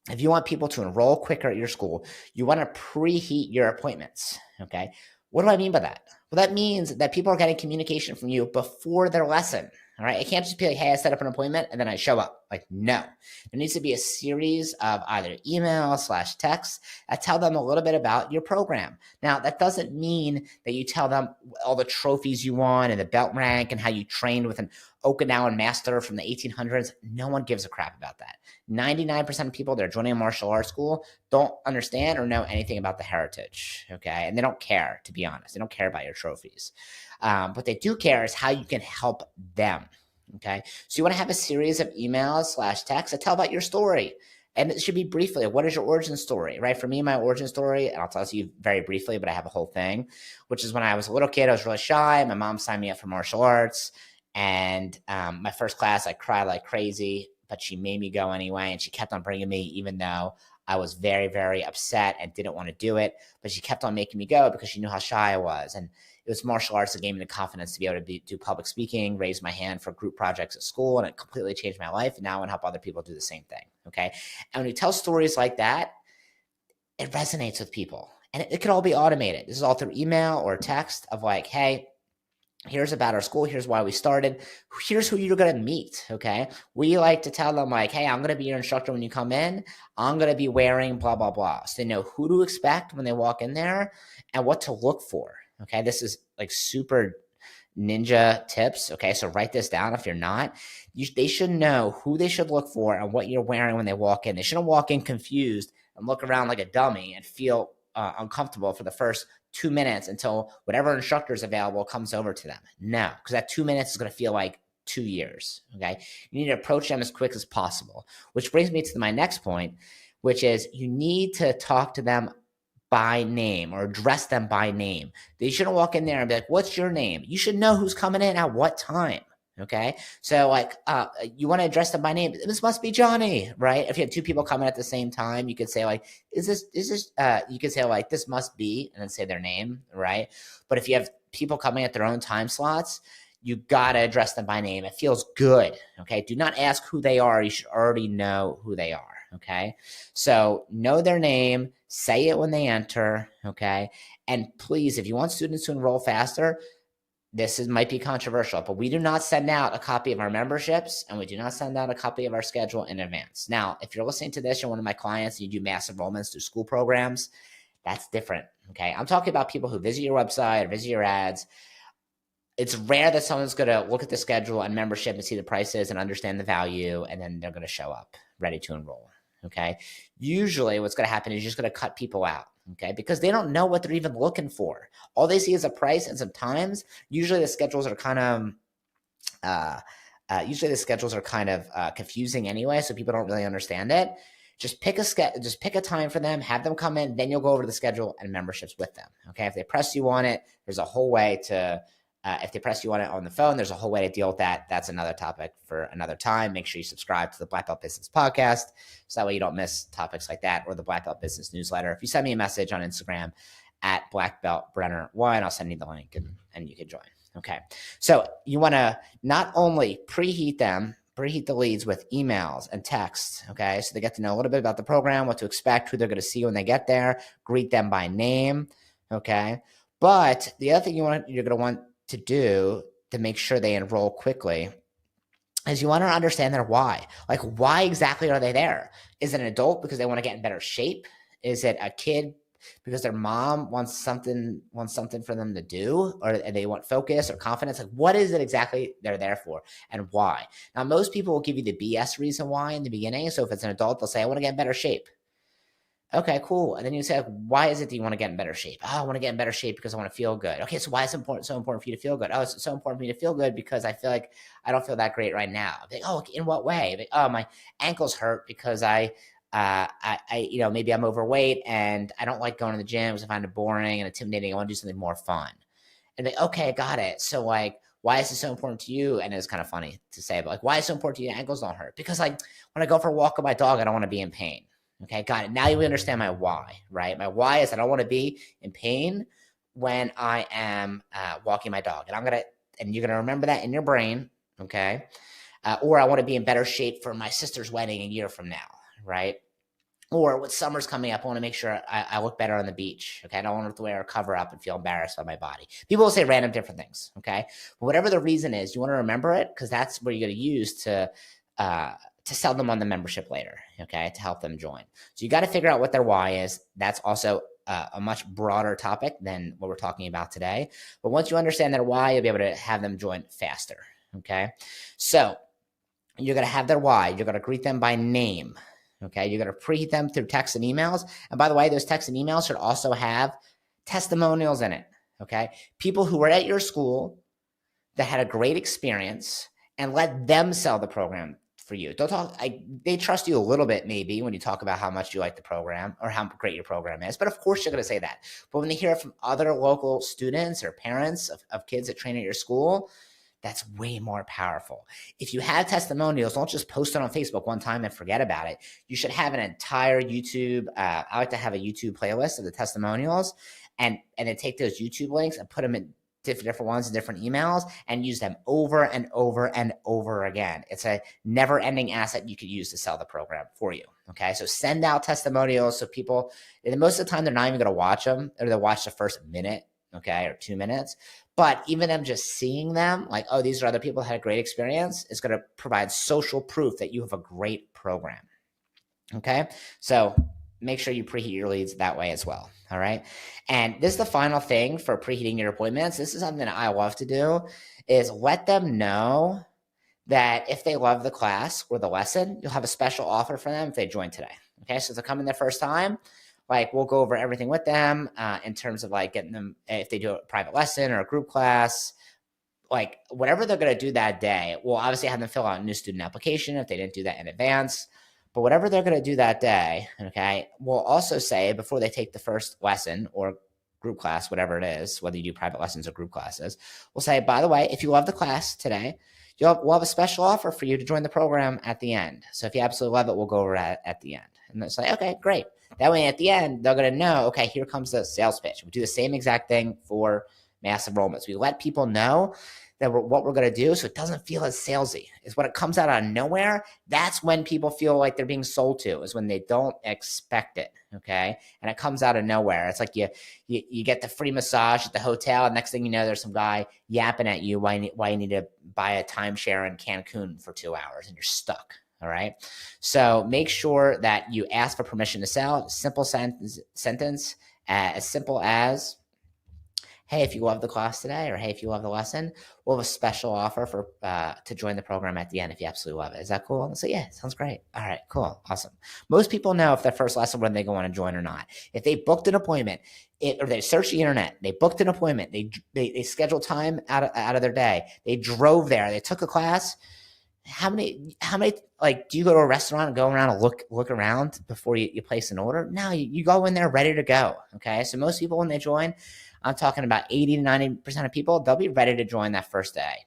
if you want people to enroll quicker at your school, you want to preheat your appointments. Okay. What do I mean by that? Well, that means that people are getting communication from you before their lesson. All right. It can't just be like, hey, I set up an appointment and then I show up. Like, no. There needs to be a series of either email/text that tell them a little bit about your program. Now, that doesn't mean that you tell them all the trophies you won and the belt rank and how you trained with an Okinawan master from the 1800s. No one gives a crap about that. 99% of people that are joining a martial arts school don't understand or know anything about the heritage, okay? And they don't care, to be honest. They don't care about your trophies. What they do care is how you can help them, okay? So you want to have a series of emails/texts that tell about your story. And it should be briefly, what is your origin story, right? For me, my origin story, and I'll tell you very briefly, but I have a whole thing, which is when I was a little kid, I was really shy. My mom signed me up for martial arts. And my first class, I cried like crazy, but she made me go anyway. And she kept on bringing me, even though I was very, very upset and didn't want to do it. But she kept on making me go because she knew how shy I was. And it was martial arts that gave me the confidence to be able to do public speaking, raise my hand for group projects at school. And it completely changed my life. And now I want to help other people do the same thing. Okay. And when you tell stories like that, it resonates with people. And it can all be automated. This is all through email or text of like, hey, here's about our school. Here's why we started. Here's who you're going to meet. Okay. We like to tell them like, hey, I'm going to be your instructor when you come in. I'm going to be wearing blah, blah, blah. So they know who to expect when they walk in there and what to look for. Okay. This is like super ninja tips. Okay. So write this down. If you're not, they should know who they should look for and what you're wearing when they walk in. They shouldn't walk in confused and look around like a dummy and feel uncomfortable for the first 2 minutes until whatever instructor is available comes over to them. No, because that 2 minutes is going to feel like 2 years. Okay. You need to approach them as quick as possible, which brings me to my next point, which is you need to talk to them by name or address them by name. They shouldn't walk in there and be like, what's your name? You should know who's coming in at what time. Okay. So like, you want to address them by name. This must be Johnny, right? If you have two people coming at the same time, you could say like, you could say like, this must be, and then say their name, right? But if you have people coming at their own time slots, you got to address them by name. It feels good. Okay. Do not ask who they are. You should already know who they are. Okay. So know their name, say it when they enter. Okay. And please, if you want students to enroll faster, might be controversial, but we do not send out a copy of our memberships and we do not send out a copy of our schedule in advance. Now, if you're listening to this, you're one of my clients and you do mass enrollments through school programs, that's different. Okay. I'm talking about people who visit your website or visit your ads. It's rare that someone's going to look at the schedule and membership and see the prices and understand the value, and then they're going to show up ready to enroll. Okay. Usually what's going to happen is you're just going to cut people out. Okay, because they don't know what they're even looking for. All they see is a price, and sometimes, usually the schedules are kind of confusing anyway, so people don't really understand it. Just pick a time for them, have them come in, then you'll go over to the schedule and memberships with them. Okay, if they press you on it, there's a whole way to. If they press you on it on the phone, there's a whole way to deal with that. That's another topic for another time. Make sure you subscribe to the Black Belt Business Podcast so that way you don't miss topics like that, or the Black Belt Business Newsletter. If you send me a message on Instagram at BlackBeltBrenner1, I'll send you the link and you can join. Okay. So you want to not only preheat the leads with emails and texts. Okay. So they get to know a little bit about the program, what to expect, who they're going to see when they get there, greet them by name. Okay. But the other thing you're going to want to do to make sure they enroll quickly is you want to understand their why. Like, why exactly are they there? Is it an adult because they want to get in better shape? Is it a kid because their mom wants something for them to do, or they want focus or confidence? Like, what is it exactly they're there for and why? Now, most people will give you the BS reason why in the beginning. So if it's an adult, they'll say, I want to get in better shape. Okay, cool. And then you say, like, why is it that you want to get in better shape? Oh, I want to get in better shape because I want to feel good. Okay, so why is it so important for you to feel good? Oh, it's so important for me to feel good because I feel like I don't feel that great right now. Like, oh, in what way? Like, oh, my ankles hurt because maybe I'm overweight and I don't like going to the gym because I find it boring and intimidating. I want to do something more fun. And like, okay, I got it. So like, why is it so important to you? And it's kind of funny to say, but like, why is it so important to you? Ankles don't hurt because like when I go for a walk with my dog, I don't want to be in pain. Okay, got it. Now you understand my why, right? My why is that I don't want to be in pain when I am walking my dog, and you're gonna remember that in your brain, okay? Or I want to be in better shape for my sister's wedding a year from now, right? Or when summer's coming up, I want to make sure I look better on the beach. Okay. I don't want to wear a cover up and feel embarrassed by my body. People will say random different things. Okay. But whatever the reason is, you want to remember it because that's what you're going to use to sell them on the membership later. Okay. To help them join. So you got to figure out what their why is. That's also a much broader topic than what we're talking about today. But once you understand their why, you'll be able to have them join faster. Okay. So you're going to have their why. You're going to greet them by name. Okay, you're going to preheat them through texts and emails. And by the way, those texts and emails should also have testimonials in it. Okay, people who were at your school that had a great experience and let them sell the program for you. Don't talk. They trust you a little bit maybe when you talk about how much you like the program or how great your program is. But of course, you're going to say that. But when they hear it from other local students or parents of kids that train at your school, that's way more powerful. If you have testimonials, don't just post it on Facebook one time and forget about it. You should have an entire YouTube. I like to have a YouTube playlist of the testimonials and then take those YouTube links and put them in different ones and different emails and use them over and over and over again. It's a never ending asset you could use to sell the program for you. Okay. So send out testimonials so people, and most of the time, they're not even going to watch them or they'll watch the first minute. Okay. Or 2 minutes. But even them just seeing them like, oh, these are other people who had a great experience is going to provide social proof that you have a great program. Okay. So make sure you preheat your leads that way as well. All right. And this is the final thing for preheating your appointments. This is something that I love to do is let them know that if they love the class or the lesson, you'll have a special offer for them if they join today. Okay. So if they're coming the first time, like we'll go over everything with them in terms of like getting them, if they do a private lesson or a group class, like whatever they're going to do that day, we'll obviously have them fill out a new student application if they didn't do that in advance. But whatever they're going to do that day, okay, we'll also say before they take the first lesson or group class, whatever it is, whether you do private lessons or group classes, we'll say, by the way, if you love the class today, we'll have a special offer for you to join the program at the end. So if you absolutely love it, we'll go over it at the end. And it's like, okay, great. That way at the end, they're going to know, okay, here comes the sales pitch. We do the same exact thing for mass enrollments. We let people know that what we're going to do so it doesn't feel as salesy. Is when it comes out of nowhere, that's when people feel like they're being sold to, is when they don't expect it, okay? And it comes out of nowhere. It's like you get the free massage at the hotel, and next thing you know, there's some guy yapping at you why you need to buy a timeshare in Cancun for 2 hours, and you're stuck. All right. So make sure that you ask for permission to sell. Simple sentence, as simple as, hey, if you love the class today, or hey, if you love the lesson, we'll have a special offer for to join the program at the end if you absolutely love it. Is that cool? So yeah, sounds great. All right, cool, awesome. Most people know if their first lesson whether they go on to join or not. If they booked an appointment, or they searched the internet, they booked an appointment, they scheduled time out of their day, they drove there, they took a class. How many like do you go to a restaurant and go around and look around before you place an order? No, you go in there ready to go. Okay. So most people when they join, I'm talking about 80 to 90% of people, they'll be ready to join that first day.